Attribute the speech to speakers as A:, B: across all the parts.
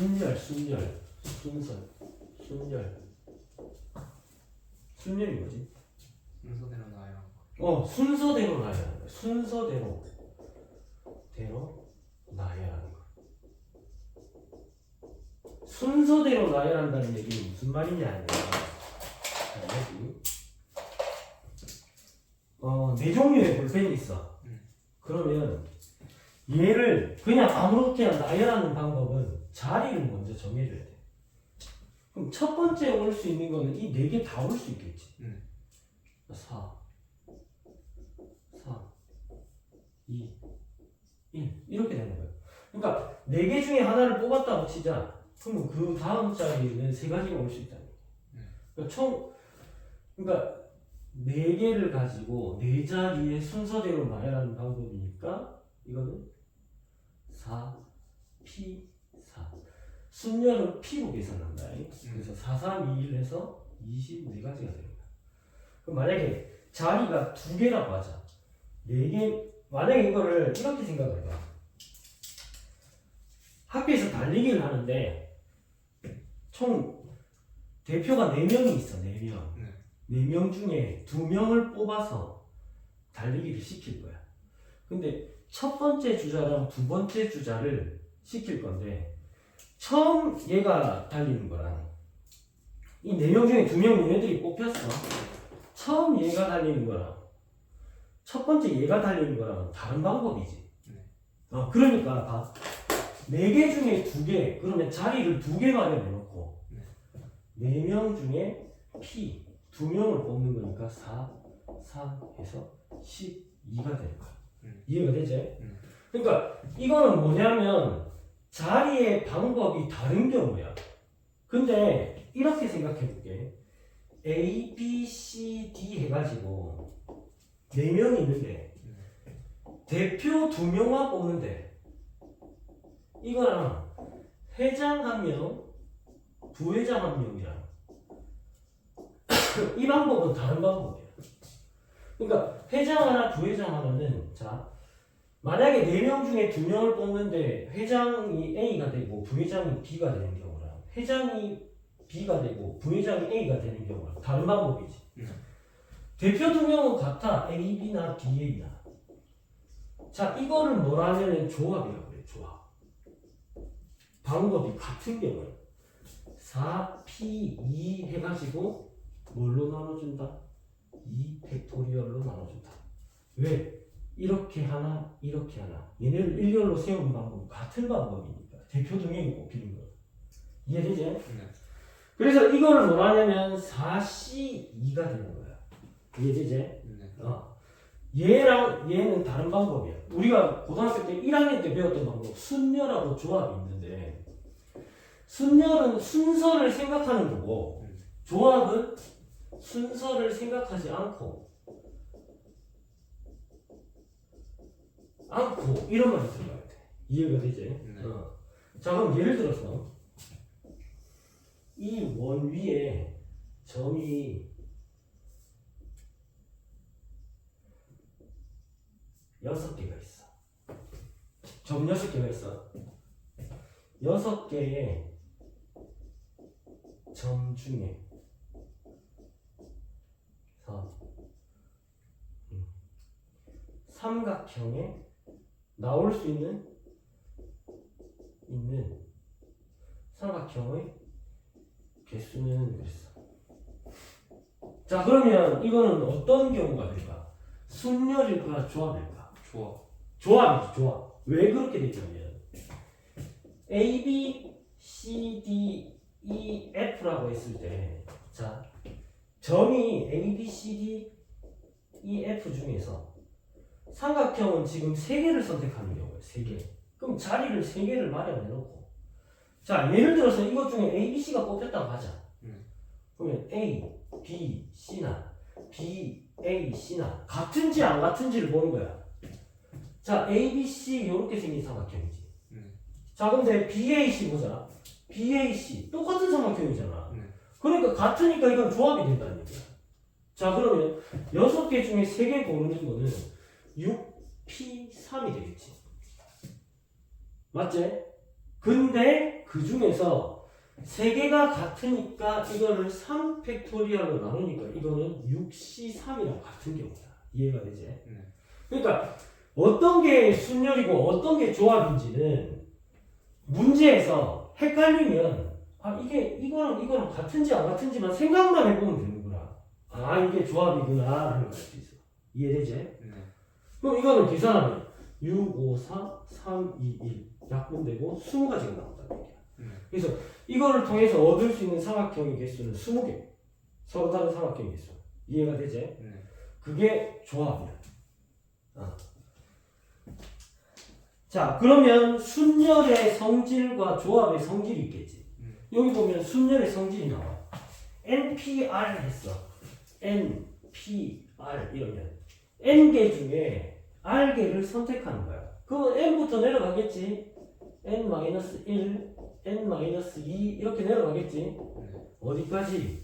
A: 순열, 순열이 뭐지?
B: 순서대로 나열한 거.
A: 순서대로 나열하는 거야. 순서대로 나열하는 거. 순서대로 나열한다는 얘기는 무슨 말이냐? 여기 네 종류의 볼펜이 있어. 그러면 얘를 그냥 아무렇게나 나열하는 방법은 자리를 먼저 정해줘야 돼. 그럼 첫 번째 올 수 있는 거는 이 네 개 다 올 수 있겠지. 4, 2, 1 이렇게 되는 거예요. 그러니까 네 개 중에 하나를 뽑았다고 치자. 그러면 그 다음 자리에는 세 가지가 올 수 있다는 거예요. 그러니까 네 개를 가지고 네 자리의 순서대로 나열하는 방법이니까 이거는 4, P, 4. 순열은 P로 계산한다. 그래서 4, 3, 2, 1 해서 24가지가 되는 거야. 그럼 만약에 자리가 두 개라고 하자. 네 개, 만약에 이거를 이렇게 생각을 해봐. 학교에서 달리기를 하는데 총 대표가 4명이 있어. 4명. 4명 중에 2명을 뽑아서 달리기를 시킬 거야. 근데 첫 번째 주자랑 두 번째 주자를 시킬 건데 처음 얘가 달리는 거랑 이 4명 중에 2명 얘네들이 뽑혔어. 처음 얘가 달리는 거랑 첫 번째 얘가 달리는 거랑 다른 방법이지. 그러니까 봐. 4개 중에 2개, 그러면 자리를 2개 마련해 놓고 4명 중에 P 2명을 뽑는 거니까 4, 3 해서 12가 되는 거야. 이해가 되지? 그러니까 이거는 뭐냐면 자리의 방법이 다른 경우야. 근데 이렇게 생각해 볼게. A, B, C, D 해가지고 4명이 있는데 대표 2명만 뽑는데 이거랑 회장 1명, 부회장 1명이랑 이 방법은 다른 방법이야. 그러니까 회장 하나, 부회장 하나는 자 만약에 4명 중에 2명을 뽑는데 회장이 A가 되고 부회장이 B가 되는 경우랑 회장이 B가 되고 부회장이 A가 되는 경우랑 다른 방법이지. 대표 2명은 같아. A, B나 B, A나. 자 이거를 뭐라 하냐면 조합이라고 그래. 조합. 방법이 같은 경우에 4P, 2 해가지고 뭘로 나눠준다? 2 팩토리얼로 나눠준다. 왜? 이렇게 하나, 이렇게 하나. 얘네를 일렬로 세우는 방법은 같은 방법이니까. 대표 2명이 뽑히는 거야. 이해되지? 그래서 이거를 뭐라 하냐면 4C2가 되는 거야. 이해되지? 얘랑 얘는 다른 방법이야. 우리가 고등학교 때 1학년 때 배웠던 방법, 순열하고 조합이 있는데 순열은 순서를 생각하는 거고 조합은 순서를 생각하지 않고 이런 말이 들어가야 돼. 이해가 되지? 자 그럼 예를 들어서 이 원 위에 점이 6개가 있어. 점 6개가 있어. 6개의 점 중에 삼각형에 나올 수 있는 삼각형의 개수는 그랬어. 자 그러면 이거는 어떤 경우가 될까? 순열일까 조합일까? 조합이지. 조합. 왜 그렇게 되냐면 A, B, C, D, E, F라고 했을 때 자 점이 A, B, C, D, E, F 중에서 삼각형은 지금 3개를 선택하는 경우예요. 3개. 그럼 자리를 3개를 마련해 놓고 자 예를 들어서 이것 중에 A, B, C가 뽑혔다고 하자. 그러면 A, B, C나 B, A, C나 같은지 안 같은지를 보는 거야. 자 A, B, C 이렇게 생긴 삼각형이지. 자 근데 B, A, C 보자. B, A, C 똑같은 삼각형이잖아. 그러니까 같으니까 이건 조합이 된다는 얘기야. 자 그러면 6개 중에 3개 고르는 거는 6P3이 되겠지. 맞지? 근데 그 중에서 세 개가 같으니까 이거를 3팩토리얼로 나누니까 이거는 6C3이랑 같은 경우야. 이해가 되지? 그러니까 어떤 게 순열이고 어떤 게 조합인지는 문제에서 헷갈리면 아 이게 이거랑 같은지 안 같은지만 생각만 해보면 되는구나. 아 이게 조합이구나 라는 걸 알 수 있어. 이해되지? 그럼 이거는 계산하면 6, 5, 4, 3, 2, 1 약분되고 20가지가 나온다는 얘기야. 그래서 이거를 통해서 얻을 수 있는 삼각형의 개수는 20개. 서로 다른 삼각형의 개수. 이해가 되지? 그게 조합이야. 자, 그러면 순열의 성질과 조합의 성질이 있겠지. 여기 보면 순열의 성질이 나와. NPR 했어. NPR 이러면 N개 중에 R개를 선택하는 거야. 그럼 N부터 내려가겠지. N-1, N-2 이렇게 내려가겠지. 어디까지?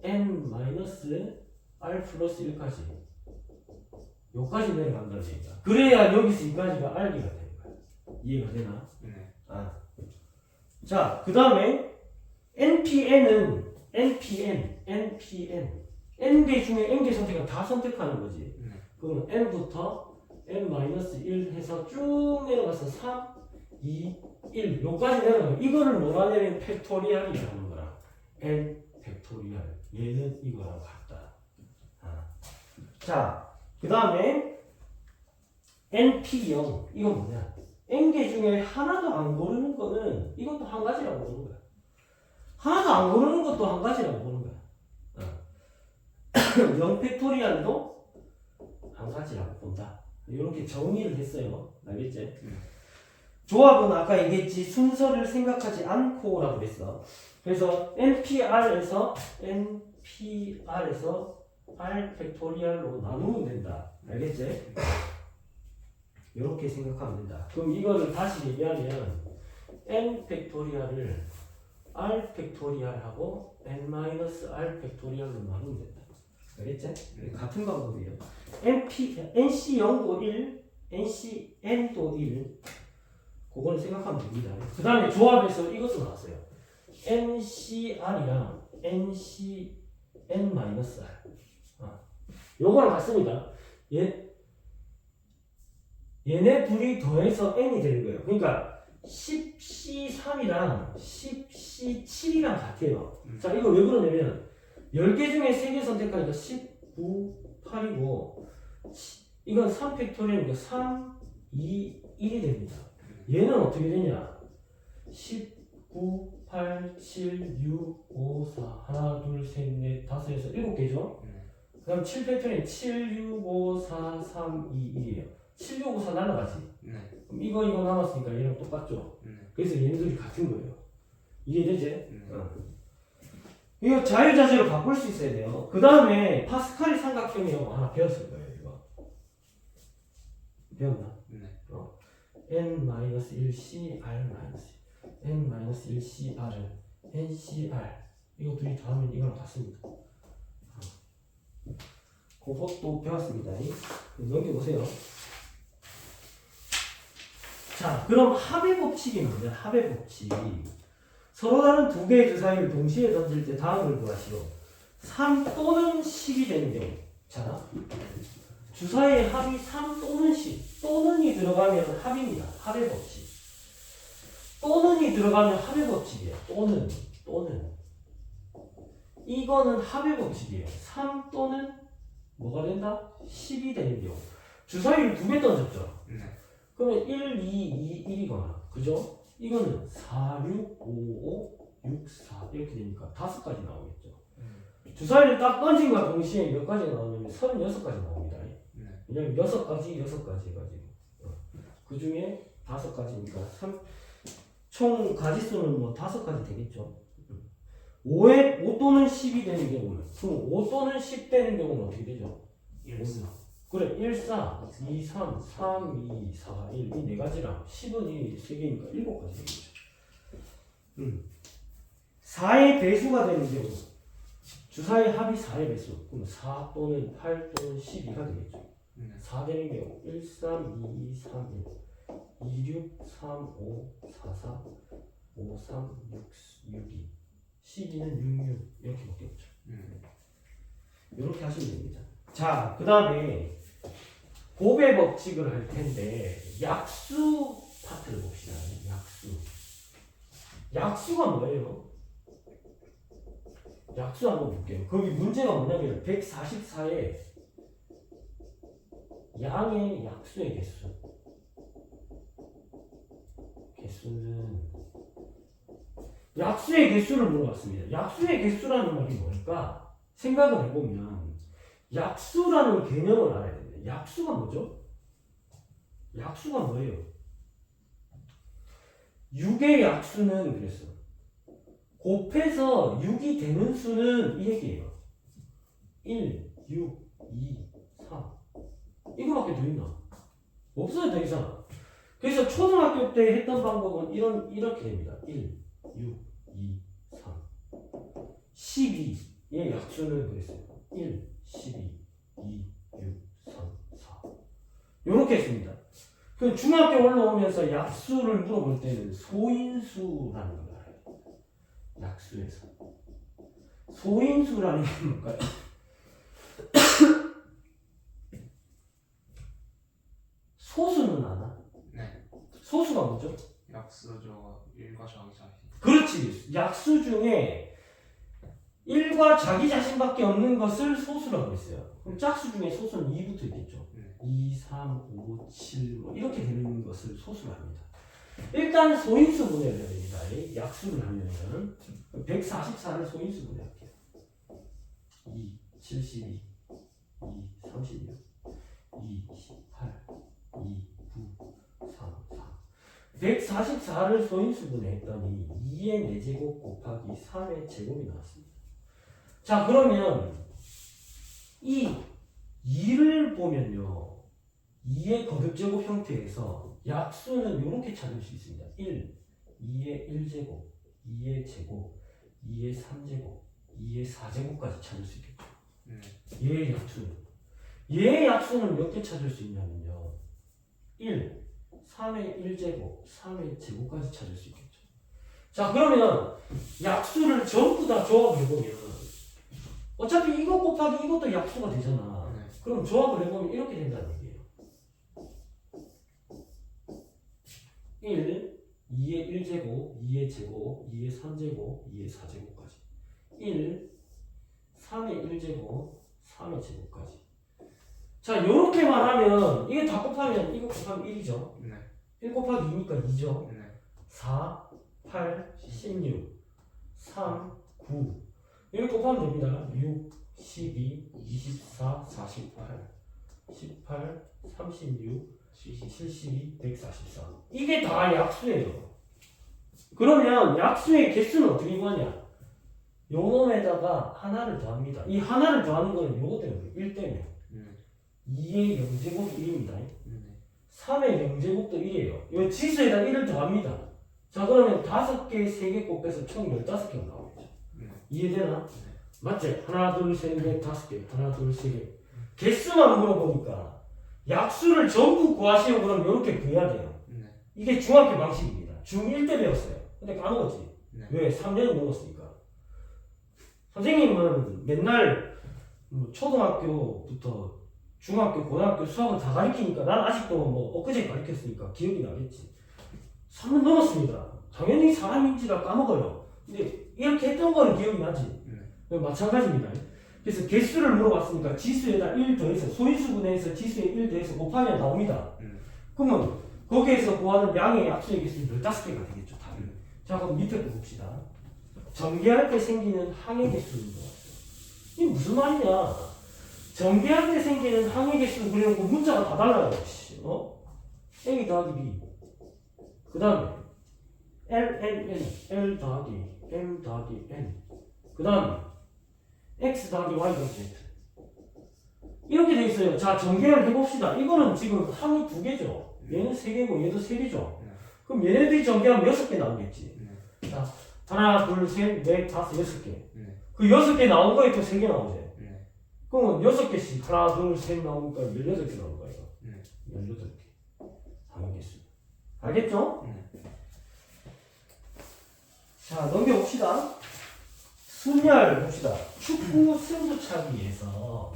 A: N-R 플러스 1까지. 여기까지 내려간다는 얘기야. 그래야 여기서 이까지가 R개가 되는 거야. 이해가 되나? 자, 그 다음에 NPN은 NPN N개 중에 N개 선택을 다 선택하는 거지. 그러면 N부터 N-1 해서 쭉 내려가서 3, 2, 1 요까지 내려가면 이거를 몰아내는 팩토리얼이라고 하는 거라. N 팩토리얼. 얘는 이거랑 같다. 자, 그 다음에 NP0 이건 뭐냐? N개 중에 하나도 안 고르는 거는 이것도 한 가지라고 보는 거야. 하나도 안 고르는 것도 한 가지라고 보는 거야. 0 팩토리얼도 한 가지라고 본다. 이렇게 정의를 했어요. 알겠지? 조합은 아까 얘기했지 순서를 생각하지 않고라고 했어. 그래서 NPR에서 R 팩토리얼로 나누면 된다. 알겠지? 이렇게 생각하면 된다. 그럼 이거를 다시 얘기하면 N 팩토리얼을 R 팩토리얼하고 N-R 팩토리얼로 나누면 된다. 알겠지? 같은 방법이에요. NC0도 1, NCN도 1 그거는 생각하면 됩니다. 그 다음에 조합에서 이것도 나왔어요. NCR이랑 NCN-R 요거랑 같습니다. 얘네 둘이 더해서 N이 되는 거예요. 그러니까 10C3이랑 10C7이랑 같아요. 자, 이거 왜 그러냐면 10개 중에 3개 선택하니까 19, 8이고 이건 3팩토리얼이니까 3, 2, 1이 됩니다. 얘는 어떻게 되냐? 19, 8, 7, 6, 5, 4 하나, 둘, 셋, 넷, 다섯, 여섯, 7개죠? 그 다음 7팩토리얼 7, 6, 5, 4, 3, 2, 1이에요. 7, 6, 5, 4 날아가지? 그럼 이거 남았으니까 얘랑 똑같죠? 그래서 얘네들이 같은 거예요. 이해되지? 이거 자유자재로 바꿀 수 있어야 돼요. 그 다음에 파스칼의 삼각형이라고 하나 배웠을 거예요. 이거 배웠나? N-1C R-1 N-1C R은 NCR 이거 둘이 더하면 이거랑 같습니다. 그것도 배웠습니다. 넘겨보세요. 자, 그럼 합의 법칙이 뭐냐? 합의 법칙. 서로 다른 두 개의 주사위를 동시에 던질 때 다음을 구하시오. 3 또는 10이 되는 경우. 자, 주사위의 합이 3 또는 10. 또는이 들어가면 합입니다. 합의 법칙. 또는이 들어가면 합의 법칙이에요. 또는. 이거는 합의 법칙이에요. 3 또는 뭐가 된다? 10이 되는 경우. 주사위를 두 개 던졌죠. 그러면 1, 2, 2, 1이거나. 그죠? 이거는 4, 6, 5, 5, 6, 4 이렇게 되니까 5가지 나오겠죠. 주사위를 딱 던진과 동시에 몇 가지가 나오냐면 36가지 나옵니다. 왜냐면 6가지 해가지고 그 중에 5가지니까 총 가지수는 뭐 5가지 되겠죠. 5 또는 10이 되는 경우는 그럼 5 또는 10 되는 경우는 어떻게 되죠? 1, 4 그래 1, 4, 2, 3, 3, 2, 4, 1 이 4가지랑 10은 이 3개니까 7가지 되겠죠. 4의 배수가 되는 경우 주사위 합이 4의 배수 그럼 4 또는 8 또는 12가 되겠죠. 4 되는 경우 1, 3, 2, 3, 1 26, 3, 5, 4, 4, 5, 3, 6, 2 12는 6, 6 이렇게밖에 없죠. 이렇게 하시면 됩니다. 자, 그 다음에 곱의 법칙을 할 텐데 약수 파트를 봅시다. 약수가 뭐예요? 약수 한번 볼게요. 거기 문제가 뭐냐면 144에 양의 약수의 개수는 약수의 개수를 물어봤습니다. 약수의 개수라는 말이 뭘까? 생각을 해보면 약수라는 개념을 알아야 됩니다. 약수가 뭐죠? 약수가 뭐예요? 6의 약수는 그랬어. 곱해서 6이 되는 수는 이 얘기예요. 1, 6, 2, 3 이거밖에 더 있나? 없어요. 더 이상. 그래서 초등학교 때 했던 방법은 이렇게 됩니다. 1, 6, 2, 3 12의 약수는 그랬어요. 1, 12, 2, 6, 3, 4 요렇게 했습니다. 그 중학교 올라오면서 약수를 물어볼 때는 소인수라는 걸 알아요. 약수에서 소인수라는 게 뭘까요? 소수는 아나?
B: 네.
A: 소수가 뭐죠?
B: 약수죠. 1과 자기 자신.
A: 그렇지. 약수 중에 1과 자기 자신밖에 없는 것을 소수라고 했어요. 그럼 짝수 중에 소수는 2부터 있겠죠. 2, 3, 5, 7 뭐 이렇게 되는 것을 소수로 합니다. 일단 소인수 분해를 해야 됩니다. 약수를 하면은 144를 소인수 분해할게요. 2, 72, 2, 36, 2, 18, 2, 9, 3, 4 144를 소인수 분해했더니 2의 4제곱 곱하기 3의 제곱이 나왔습니다. 자, 그러면 이 2를 보면요. 2의 거듭제곱 형태에서 약수는 이렇게 찾을 수 있습니다. 1, 2의 1제곱, 2의 제곱, 2의 3제곱, 2의 4제곱까지 찾을 수 있겠죠. 얘의 약수는. 얘의 약수는 몇 개 찾을 수 있냐면요. 1, 3의 1제곱, 3의 제곱까지 찾을 수 있겠죠. 자, 그러면 약수를 전부 다 조합해보면 어차피 이것 곱하기 이것도 약수가 되잖아. 그럼 조합을 해보면 이렇게 된다는 얘기예요. 1, 2의 1제곱, 2의 제곱, 2의 3제곱, 2의 4제곱까지 1, 3의 1제곱, 3의 제곱까지. 자, 요렇게만 하면 이게 다 곱하면 이거 곱하면 1이죠. 1 곱하기 2니까 2죠. 4, 8, 16, 3, 9 이렇게 곱하면 됩니다. 6, 12, 24, 48, 18, 36, 72, 144 이게 다 약수예요. 그러면 약수의 개수는 어떻게 구하냐? 요놈에다가 하나를 더합니다. 이 하나를 더하는 거는 요거 때문에 1 때문에 2의 0제곱이 1입니다. 3의 0제곱도 1이에요. 이 지수에다 1을 더합니다. 자, 그러면 5개, 3개 곱해서 총 15개가 나오겠죠. 이해되나? 맞지? 하나, 둘, 셋, 넷, 5개. 하나, 둘, 세 개. 개수만 물어보니까 약수를 전부 구하시오 그러면 이렇게 구해야 돼요. 이게 중학교 방식입니다. 중1 때 배웠어요. 근데 까먹었지? 왜? 3년이 넘었으니까. 선생님은 맨날 초등학교부터 중학교, 고등학교 수학은 다 가르치니까 난 아직도 뭐 엊그제 가르쳤으니까 기억이 나겠지. 3년 넘었습니다. 당연히 사람인지라 까먹어요. 근데 이렇게 했던 거는 기억이 나지. 마찬가지입니다. 그래서 개수를 물어봤으니까 지수에다 1 더해서 소인수분해해서 지수에 1 더해서 곱하면 나옵니다. 그러면 거기에서 구하는 양의 약수의 개수는 15개가 되겠죠. 답이. 자, 그럼 밑에 거 봅시다. 전개할 때 생기는 항의 개수를 물어봤어요. 이게 무슨 말이냐? 전개할 때 생기는 항의 개수를 그려놓고 문자가 다 달라요. A 더하기 B. 그 다음에 L, N, N, L 더하기 M 더하기 N. 그 다음에 X 더하기 Y 더하기 Z. 이렇게 돼 있어요. 자, 전개를 해봅시다. 이거는 지금 항이 2개죠. 얘는 3개고 얘도 3개죠. 그럼 얘네들이 전개하면 6개 나오겠지. 자, 하나, 둘, 셋, 넷, 다섯, 6개. 그 6개 나온 거에 또 3개 나오죠. 그러면 6개씩 하나, 둘, 셋 나오니까 18개 나온 거예요. 18개. 항의 개수. 알겠죠? 자, 넘겨봅시다. 순열 봅시다. 축구 승부차기에서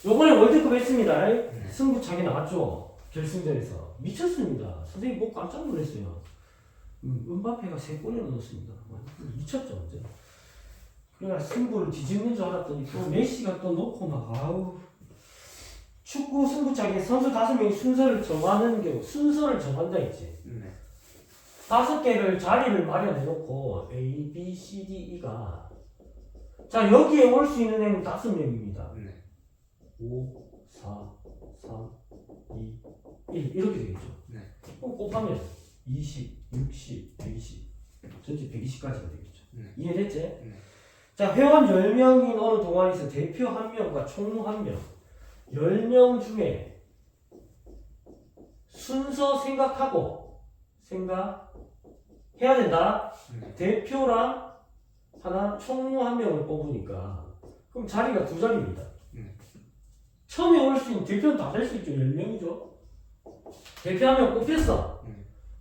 A: 요번에 월드컵 했습니다. 승부차기 나왔죠? 결승전에서. 미쳤습니다. 선생님 보고 깜짝 놀랐어요. 은바페가 3골이나 넣었습니다. 미쳤죠, 완전. 그래가 승부를 뒤집는 줄 알았더니 또 메시가 또 넣고 막 아우. 축구 승부차기 선수 5명이 순서를 정한다 했지. 5개를 자리를 마련해 놓고 A, B, C, D, E가 자 여기에 올 수 있는 애는 5명입니다. 5, 4, 3, 2, 1 이렇게 되겠죠. 그럼 곱하면 20, 60, 120 전체 120까지가 되겠죠. 이해됐지? 자 회원 10명인 어느 동아리에서 대표 1명과 총무 1명 10명 중에 순서 생각해야 된다. 대표랑 총무 1명을 뽑으니까 그럼 자리가 2자리입니다. 처음에 올 수 있는 대표는 다 될 수 있죠. 10명이죠. 대표 1명 뽑혔어.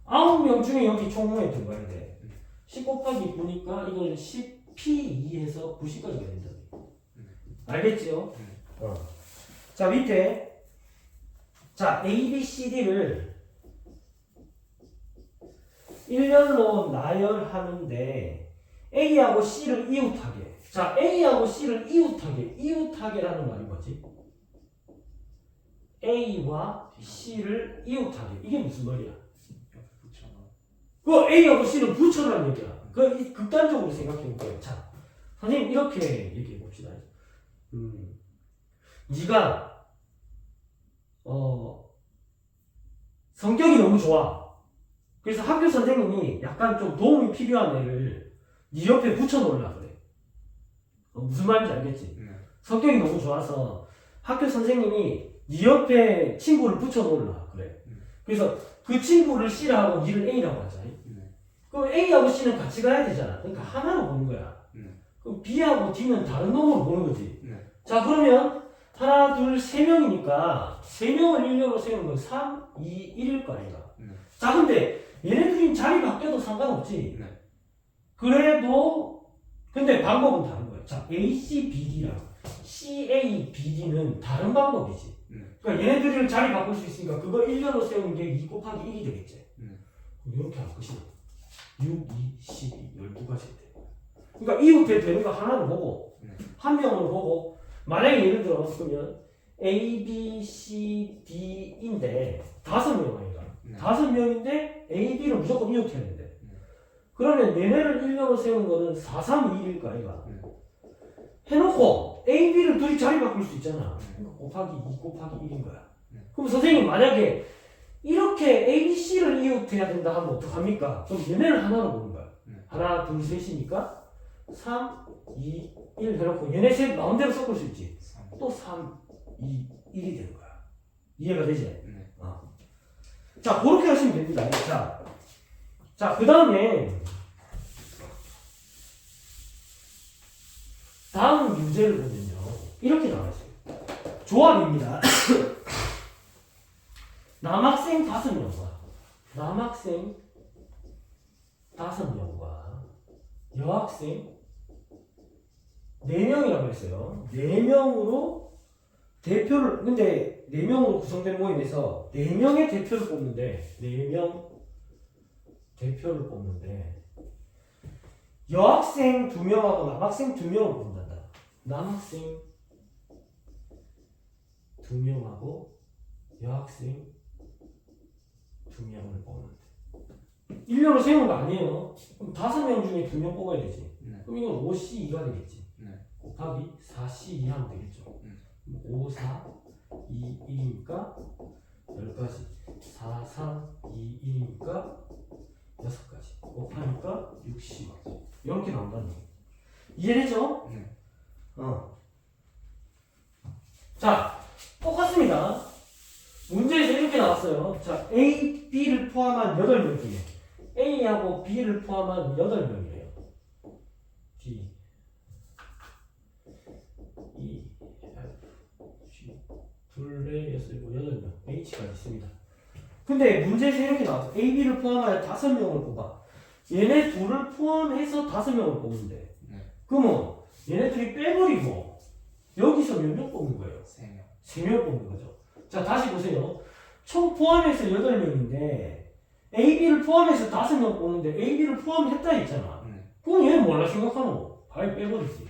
A: 9명 중에 여기 총무에 들어가야 돼. 10 곱하기 9니까 이건 10P2에서 90까지가 된다. 알겠지요? 자 밑에 자 A, B, C, D를 1년로 나열하는데 A하고 C를 이웃하게 자 A하고 C를 이웃하게라는 말이 뭐지? A와 C를 이웃하게 이게 무슨 말이야? 그 A하고 C를 붙여라는 얘기야. 그 극단적으로 생각해 볼게요. 자 선생님 이렇게 얘기해 봅시다. 네가 성격이 너무 좋아. 그래서 학교 선생님이 약간 좀 도움이 필요한 애를 네 옆에 붙여놓으려 그래. 무슨 말인지 알겠지? 성격이 너무 좋아서 학교 선생님이 네 옆에 친구를 붙여놓으려 그래. 그래서 그 친구를 C라고 니를 A라고 하잖아. 그럼 A하고 C는 같이 가야 되잖아. 그러니까 하나로 보는 거야. 그럼 B하고 D는 다른 놈으로 보는 거지. 자 그러면 하나, 둘, 3명이니까 3명을 1렬로 세우는 건 3, 2, 1일 거 아이가. 자 근데 얘네들이 자리 바뀌어도 상관없지. 그래도 근데 방법은 다른 거야. 자 A, C, B, D랑 C, A, B, D는 다른 방법이지. 그러니까 얘네들을 자리 바꿀 수 있으니까 그거 1렬로 세우는 게 2 곱하기 1이 되겠지. 이렇게 할 것이다. 6, 2, 12, 12가지 돼. 그러니까 이웃에 되는 거 하나를 보고 한 명을 보고 만약에 예를 들어 그러면 A, B, C, D인데 5명 아이가 5명인데 A, B를 무조건 이웃해야 되는데 그러면 얘네를 1렬로 세우는 거는 4, 3, 2일 거 아이가 해놓고 A, B를 둘이 자리 바꿀 수 있잖아. 그러니까 곱하기 2 곱하기 1인 거야. 그럼 선생님 만약에 이렇게 A, B, C를 이웃해야 된다 하면 어떡합니까? 그럼 얘네를 하나로 보는 거야. 하나, 둘, 셋이니까 3, 2, 1 해놓고 얘네 셋 마음대로 섞을 수 있지. 또 3, 2, 1이 되는 거야. 이해가 되지? 자, 그렇게 하시면 됩니다. 자, 그 다음에 다음 유제를 보면요. 이렇게 나와 있어요. 조합입니다. 남학생 5명과 여학생 4명이라고 했어요. 4명으로 대표를 근데 4명으로 구성된 모임에서 4명의 대표를 뽑는데 4명 대표를 뽑는데 여학생 2명하고 남학생 2명을 뽑는다. 남학생 2명하고 여학생 2명을 뽑는데 1렬로 세우는 거 아니에요. 그럼 5명 중에 2명 뽑아야 되지. 그럼 이건 5C2가 되겠지. 곱하기 4C2 하면 되겠죠. 5, 4, 2, 1이니까 10가지 4, 3, 2, 1이니까 6가지 곱하니까 60 이렇게 나온다는 거예요. 이해되죠? 자 똑같습니다. 문제에서 이렇게 나왔어요. 자 A, B를 포함한 8명 중에 A하고 B를 포함한 8명이래요. D, E, F, G 둘, 넷, 여섯, 일곱, 8명 H까지 있습니다. 근데 문제에서 이렇게 나왔어. A, B를 포함하여 5명을 뽑아. 얘네 둘을 포함해서 5명을 뽑는데.
B: 네.
A: 그러면 얘네들이 빼버리고 여기서 몇 명 뽑는 거예요?
B: 3명.
A: 3명 뽑는 거죠. 자, 다시 보세요. 총 포함해서 8명인데 A, B를 포함해서 5명 뽑는데 A, B를 포함했다 했잖아. 그럼 얘는 뭐라 생각하노? 아예 빼버리지.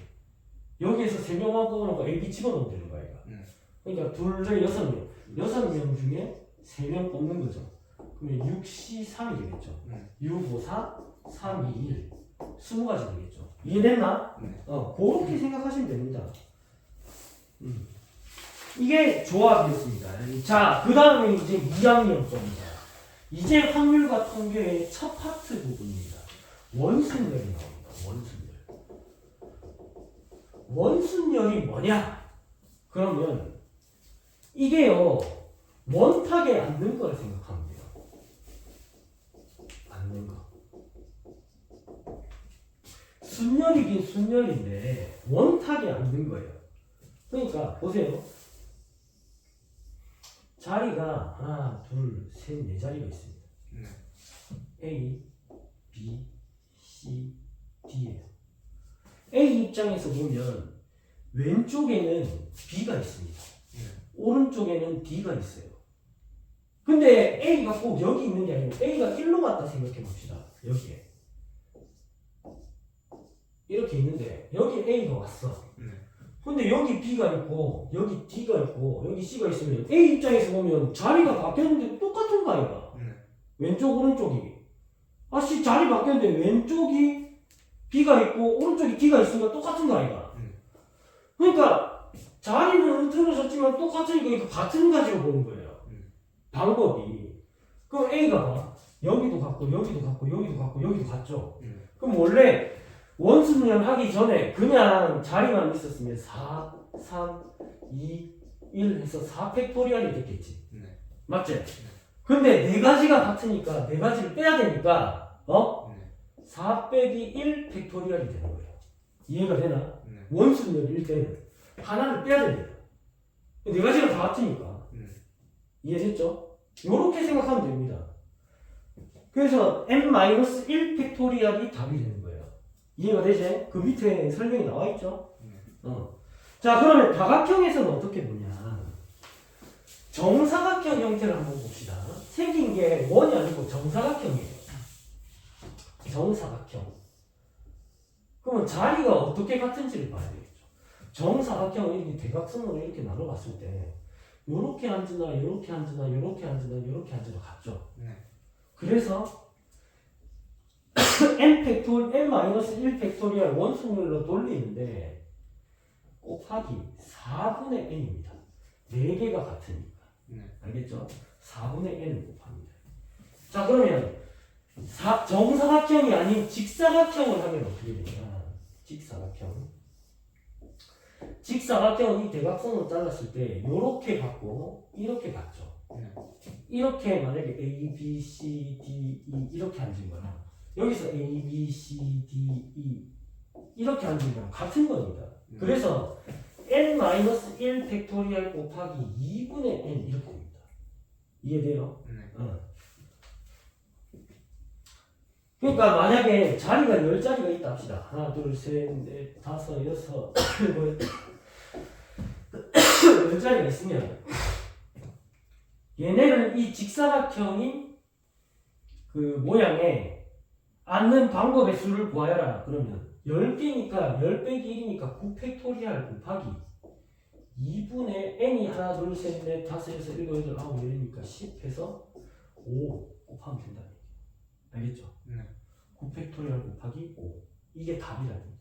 A: 여기에서 3명만 뽑아놓고 A, B 집어넣으면 되는 거야. 그러니까 둘에 6명. 6명 중에 3명 뽑는 거죠. 그러면 6, C, 3이 되겠죠. 6, 5, 4, 3, 2, 1. 20가지 되겠죠. 이해됐나? 그렇게 생각하시면 됩니다. 이게 조합이었습니다. 자, 그 다음에 이제 2학년 겁니다. 이제 확률과 통계의 첫 파트 부분입니다. 원순열이 나옵니다. 원순열. 원순열이 뭐냐? 그러면 이게요, 원탁에 앉는 거를 생각하면 돼요. 앉는 거. 순열이긴 순열인데 원탁에 앉는 거예요. 그러니까 보세요. 자리가 하나, 둘, 셋, 네 자리가 있습니다. A, B, C, D예요. A 입장에서 보면 왼쪽에는 B가 있습니다. 오른쪽에는 D가 있어요. 근데 A가 꼭 여기 있는 게 아니고 A가 1로 갔다 생각해 봅시다. 여기에. 이렇게 있는데 여기 A가 왔어. 근데 여기 B가 있고 여기 D가 있고 여기 C가 있으면 A 입장에서 보면 자리가 바뀌었는데 똑같은 거 아이가? 왼쪽 오른쪽이. 아씨 자리 바뀌었는데 왼쪽이 B가 있고 오른쪽이 D가 있으니까 똑같은 거 아이가? 그러니까 자리는 틀어졌지만 똑같으니까 이거 같은 가지로 보는 거예요. 방법이. 그럼 A가 봐. 여기도 같고 여기도 같고 여기도 같고 여기도 같죠? 그럼 원래 원순열 하기 전에 그냥 자리만 있었으면 4, 3, 2, 1 해서 4팩토리얼이 됐겠지. 맞지? 근데 네 가지가 같으니까 네 가지를 빼야 되니까 4 빼기 1 팩토리얼이 되는 거예요. 이해가 되나? 원순열일 때는 하나를 빼야 됩니다. 네 가지가 다 같으니까. 이해됐죠? 이렇게 생각하면 됩니다. 그래서 n-1 팩토리얼이 답이 되는 거예요. 이해가 되지? 그 밑에 설명이 나와 있죠? 자, 그러면 다각형에서는 어떻게 보냐? 정사각형 형태를 한번 봅시다. 생긴 게 원이 아니고 정사각형이에요. 정사각형. 그러면 자리가 어떻게 같은지를 봐야 되겠죠. 정사각형을 이렇게 대각선으로 이렇게 나눠봤을 때 요렇게 앉으나 요렇게 앉으나 요렇게 앉으나 요렇게 앉으나 같죠. 그래서 n-1 팩토리얼 원순열로 돌리는데 곱하기 4분의 n입니다. 4개가 같으니까. 알겠죠? 4분의 n을 곱합니다. 자, 그러면 정사각형이 아닌 직사각형을 하면 어떻게 되냐? 직사각형. 직사각형은 이 대각선으로 잘랐을 때 이렇게 받고 이렇게 받죠. 이렇게 만약에 A, B, C, D, E 이렇게 앉은 거랑 여기서 A, B, C, D, E 이렇게 앉은 거랑 같은 겁니다. 그래서 n-1 팩토리얼 곱하기 2분의 n 이렇게 됩니다. 이해돼요? 그러니까 만약에 자리가 10자리가 있다 합시다. 하나, 둘, 셋, 넷, 다섯, 여섯, 일곱 10자리가 있으면 얘네를 이 직사각형인 그 모양에 앉는 방법의 수를 구하여라. 그러면 10개니까 10 빼기 1이니까 9 팩토리얼 곱하기 2분의 n이 하나, 둘, 셋, 넷, 다섯, 여섯, 일곱, 여덟, 아홉, 열이니까 10 해서 5 곱하면 된다는 얘기예요. 알겠죠? 9 팩토리얼 곱하기 5. 이게 답이라는 얘기예요.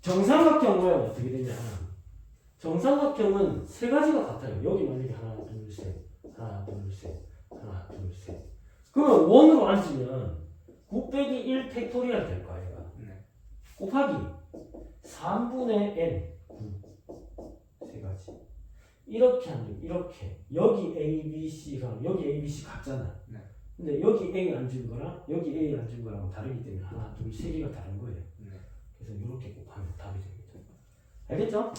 A: 정삼각형 모양 어떻게 되냐? 정삼각형은 세 가지가 같아요. 여기 만약에 하나, 둘, 셋, 하나, 둘, 셋, 하나, 둘, 셋. 그러면 원으로 앉으면 9 빼기 1 팩토리얼 될 거 아이가? 곱하기 3분의 n 9. 세 가지. 이렇게 앉으면 이렇게. 여기 A, B, C가 여기 A, B, C 같잖아. 근데 여기 A 앉은 거랑 여기 A 앉은 거랑 다르기 때문에 하나, 둘, 세 개가 다른 거예요. 그래서 이렇게 곱하면 답이 됩니다. 알겠죠?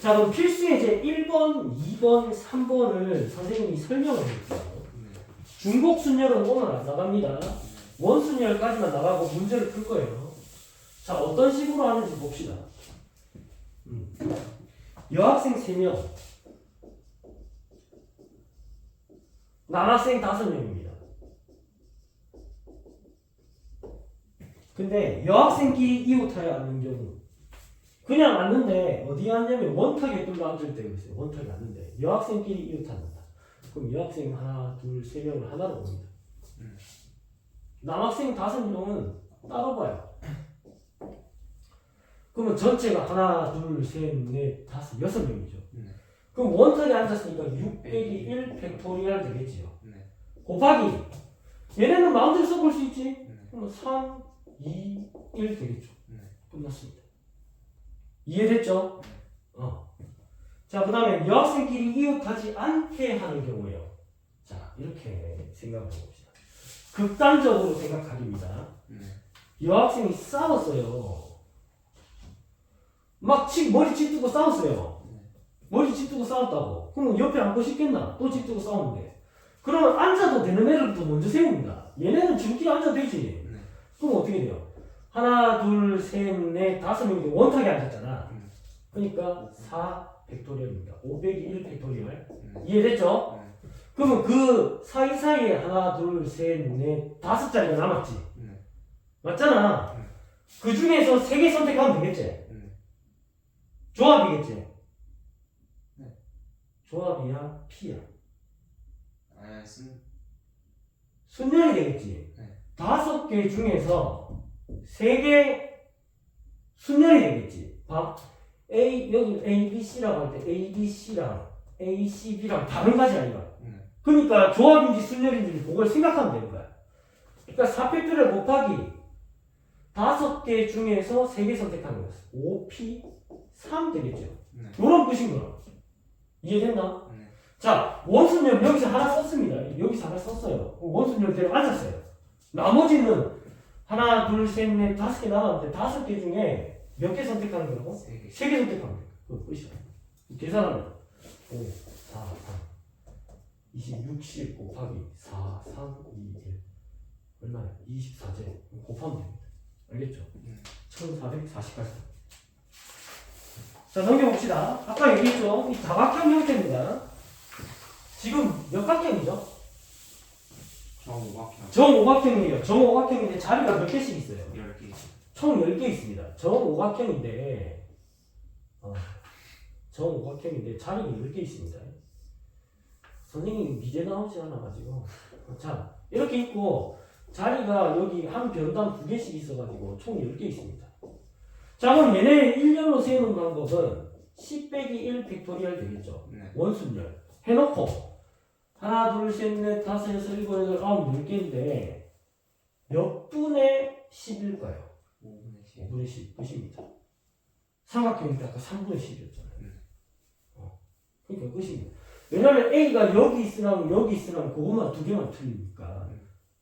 A: 자, 그럼 필수 예제 1번, 2번, 3번을 선생님이 설명을 해줄게요. 중복 순열은 오늘 안 나갑니다. 원순열까지만 나가고 문제를 풀 거예요. 자, 어떤 식으로 하는지 봅시다. 여학생 3명, 남학생 5명입니다. 근데 여학생끼리 이웃하여 앉는 경우, 그냥 앉는데 어디에 앉냐면 원탁에 뚫려 앉을 때가 있어요. 원탁에 앉는데 여학생끼리 이웃한다. 그럼 여학생 하나, 둘, 세 명을 하나로 봅니다. 남학생 5명은 따로 봐요. 그러면 전체가 하나, 둘, 셋, 넷, 다섯, 6명이죠. 그럼 원탁에 앉았으니까 6 빼기 1 팩토리얼 되겠지요. 곱하기 얘네는 마음대로 써볼 수 있지. 그러면 3, 2, 1 되겠죠. 끝났습니다. 이해됐죠? 자, 그 다음에 여학생끼리 이웃하지 않게 하는 경우에요. 자, 이렇게 생각해 봅시다. 극단적으로 생각하기입니다. 여학생이 싸웠어요. 막 머리 짓두고 싸웠어요. 머리 짓두고 싸웠다고. 그럼 옆에 앉고 싶겠나? 또 짓두고 싸우는데. 그러면 앉아도 되는 애를 또 먼저 세웁니다. 얘네는 지금끼리 앉아도 되지. 그럼 어떻게 돼요? 하나, 둘, 셋, 넷, 5명인데 원탁에 앉았잖아. 그러니까 4 팩토리얼입니다. 5 빼기 1 팩토리얼. 이해됐죠? 그러면 그 사이사이에 하나, 둘, 셋, 넷, 5자리가 남았지. 맞잖아. 그 중에서 3개 선택하면 되겠지. 조합이겠지. 조합이야, P야. 순열이 되겠지. 5개 중에서 3개 순열이 되겠지. 봐. 여기 A, B, C라고 할 때 A, B, C랑 A, C, B랑 다른 가지 아니야. 그러니까 조합인지 순열인지 그걸 생각하면 되는 거야. 그러니까 4팩토리얼 곱하기 5개 중에서 3개 선택하는 거였어. 5P 3 되겠죠. 이런 뜻인 거야. 이해됐나? 자, 원순열 여기서 하나 썼습니다. 여기서 하나 썼어요. 원순열 대로 앉았어요. 나머지는 하나, 둘, 셋, 넷, 5개 남았는데 5개 중에 몇 개 선택하는 거라고? 3개 선택하면 돼. 그거 끝이야. 계산하면 5, 4, 3, 20, 60 곱하기 4, 3, 2, 1 얼마야? 24제 곱하면 됩니다. 알겠죠? 1440까지. 자, 넘겨봅시다. 아까 얘기했죠? 이 다각형 형태입니다. 지금 몇 각형이죠?
B: 정오각형.
A: 정오각형이에요. 정오각형인데 자리가 몇 개씩 있어요?
B: 10개.
A: 총 10개 있습니다. 정오각형인데 정오각형인데 자리가 10개 있습니다. 선생님이 미제 나오지 않아가지고 자, 이렇게 있고 자리가 여기 한 변당 2개씩 있어가지고 총 10개 있습니다. 자, 그럼 얘네 일렬로 세우는 방법은 10 빼기 1 팩토리얼 되겠죠. 원순열 해놓고 하나, 둘, 셋, 넷, 5, 6, 7, 8, 9, 10개인데 몇 분의 10일까요? 5분의 10 끝입니다. 삼각형인데 아까 3분의 10이었잖아요. 그러니까 끝입니다. 왜냐면 A가 여기 있으면 그것만 2개만 틀리니까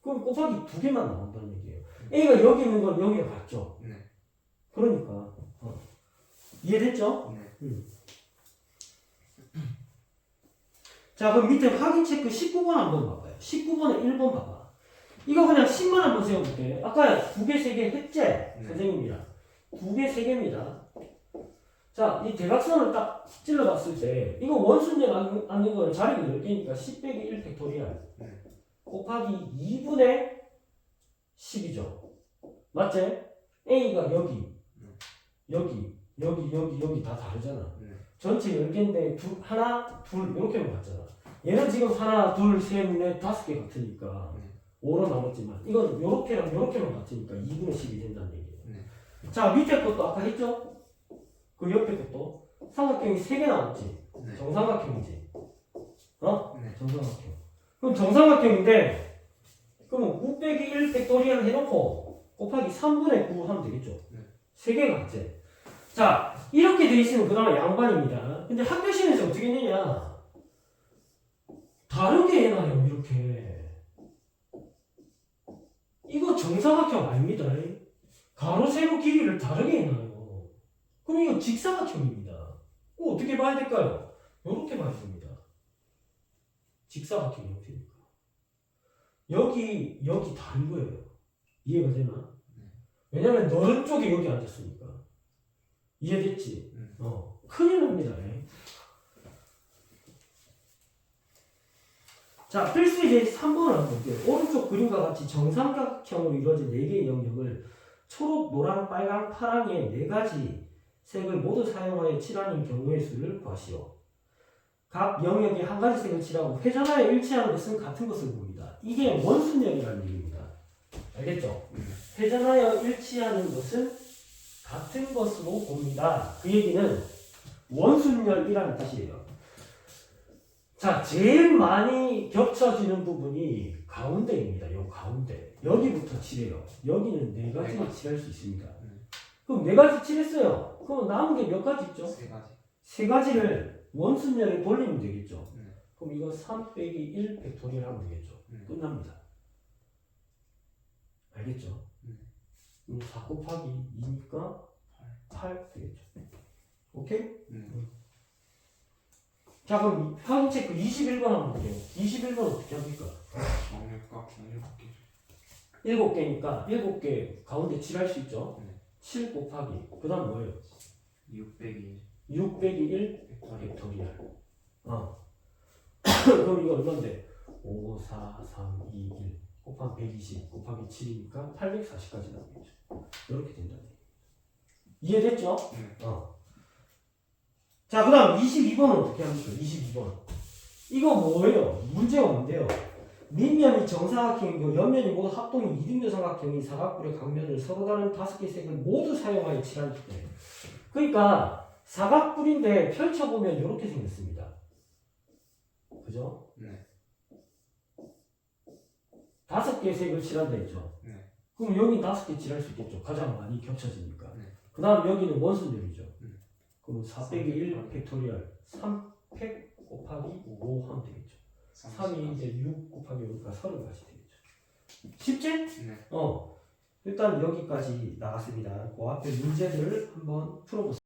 A: 그럼 곱하기 2개만 나온다는 얘기예요. A가 여기 있는 건 여기가 같죠? 그러니까 이해됐죠? 자, 그럼 밑에 확인 체크 19번 한번 봐봐요. 19번에 1번 봐봐. 이거 그냥 10만 한번 세워볼게. 아까 2개, 3개 했지? 선생님이랑 2개, 3개입니다. 자, 이 대각선을 딱 찔러봤을 때 이거 원순열 앉는 거는 자리가 10개니까 10 빼기 1 팩토리얼 곱하기 2분의 10이죠. 맞지? A가 여기 다 다르잖아. 전체 10개인데 하나, 둘 이렇게만 봤잖아. 얘는 지금 하나, 둘, 셋, 넷, 5개 같으니까 5로 남았지만 이건 요렇게만 같으니까 2분의 10이 된다는 얘기예요. 자, 밑에 것도 아까 했죠? 그 옆에 것도 삼각형이 3개 나왔지? 정삼각형이지? 정삼각형. 그럼 정삼각형인데 그러면 9 빼기 1 팩토리얼 해놓고 곱하기 3분의 9 하면 되겠죠? 3개가 같지? 자, 이렇게 돼 있으면 그 다음에 양반입니다. 근데 학교 시험에서 어떻게 했느냐? 다르게 해놔요, 이렇게. 이거 정사각형 아닙니다. 가로, 세로 길이를 다르게 해놔요. 그럼 이거 직사각형입니다. 어떻게 어떻게 봐야 될까요? 이렇게 봐야 됩니다. 직사각형 형태니까. 여기 다른 거예요. 이해가 되나? 왜냐면 너른 쪽에 여기 앉았으니까. 이해됐지? 큰일 납니다. 예. 자, 필수 이제 3번을 한번 볼게요. 오른쪽 그림과 같이 정삼각형으로 이루어진 4개의 영역을 초록, 노랑, 빨강, 파랑의 4가지 색을 모두 사용하여 칠하는 경우의 수를 구하시오. 각 영역에 한 가지 색을 칠하고 회전하여 일치하는 것은 같은 것을 봅니다. 이게 원순열이라는 얘기입니다. 알겠죠? 회전하여 일치하는 것은 같은 것으로 봅니다. 그 얘기는 원순열이라는 뜻이에요. 자, 제일 많이 겹쳐지는 부분이 가운데입니다. 요 가운데. 여기부터 칠해요. 여기는 4가지를 칠할 수 있습니다. 그럼 4가지 칠했어요. 그럼 남은 게 몇 가지 있죠?
B: 3가지.
A: 3가지를 원순열에 돌리면 되겠죠. 그럼 이거 3 빼기 1 팩토리얼 하면 되겠죠. 끝납니다. 알겠죠? 4 곱하기 2니까 8 되겠죠. 오케이? 자, 그럼 확인 체크 21번 한번 볼게요. 21번 어떻게 합니까?
B: 정렬과 7개.
A: 7개니까 7개 가운데 칠할 수 있죠? 7 곱하기 그 다음 뭐예요?
B: 6 빼기
A: 6 빼기 1
B: 1.
A: 팩토리얼. 그럼 이거 얼마인데? 5, 4, 3, 2, 1 곱하기 120 곱하기 7이니까 840까지 나오겠죠. 이렇게 된다는 얘기예요. 이해됐죠? 자, 그 다음 22번은 어떻게 합니까? 22번. 이거 뭐예요? 문제가 뭔데요? 밑면이 정사각형이고 옆면이 모두 합동이 이등변 삼각형이 사각뿔의 각면을 서로 다른 5개의 색을 모두 사용하여 칠하기 때문에. 그러니까 사각뿔인데 펼쳐보면 이렇게 생겼습니다. 그죠?
B: 네.
A: 5개의 색을 칠한다 했죠?
B: 네.
A: 그럼 여기 5개 칠할 수 있겠죠? 가장 많이 겹쳐지니까.
B: 네.
A: 그 다음 여기는 원순열이죠. 그럼 4 빼기 1
B: 3
A: 팩토리얼 3 팩 곱하기 5 하면 되겠죠. 3이 이제 6 곱하기 5니까 30까지 되겠죠. 쉽지?
B: 네.
A: 일단 여기까지 나갔습니다. 그 앞에 문제들을 한번 풀어보세요.